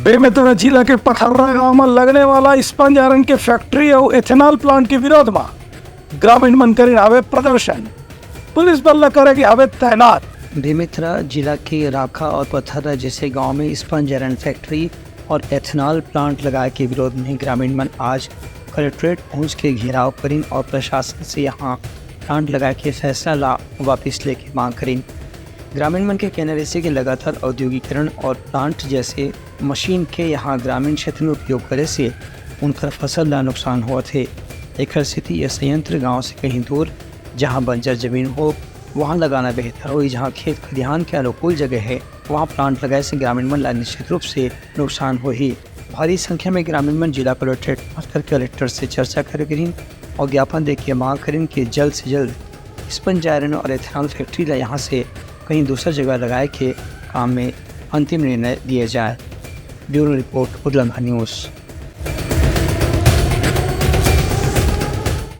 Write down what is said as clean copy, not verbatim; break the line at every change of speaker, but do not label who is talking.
बेमेतरा जिला के पथर्रा गांव में लगने वाला स्पंज आयरन के फैक्ट्री और एथेनॉल प्लांट के विरोध में ग्रामीण मन करीन आवे प्रदर्शन। पुलिस बल करेगी आवे तैनात।
बेमेतरा जिला के राखा और पथर्रा जैसे गांव में स्पंज आयरन फैक्ट्री और एथेनॉल प्लांट लगाए के विरोध में ग्रामीण मन आज कलेक्ट्रेट पहुंच के घेराव करीन और प्रशासन से यहां प्लांट लगाए के फैसला वापस लेके मांग करीन। ग्रामीण मन के कहना रहे कि लगातार औद्योगिकरण और प्लांट जैसे मशीन के यहाँ ग्रामीण क्षेत्र में उपयोग करे से उनका फसल का नुकसान हुआ थे। एक स्थिति यह संयंत्र गांव से कहीं दूर जहां बंजर जमीन हो वहां लगाना बेहतर हो। जहां खेत खलिहान के अनुकूल जगह है वहां प्लांट लगाए से ग्रामीण मन ला निश्चित रूप से नुकसान हो ही। भारी संख्या में ग्रामीण मन जिला कलेक्ट्रेट पहुंचकर कलेक्टर से चर्चा करें और ज्ञापन दे के मांग करें कि जल्द से जल्द स्पंज आयरन और एथेनॉल फैक्ट्री ला यहाँ से कहीं दूसरा जगह लगाए के काम में अंतिम निर्णय दिए जाए। ब्यूरो रिपोर्ट उदलमा न्यूज़।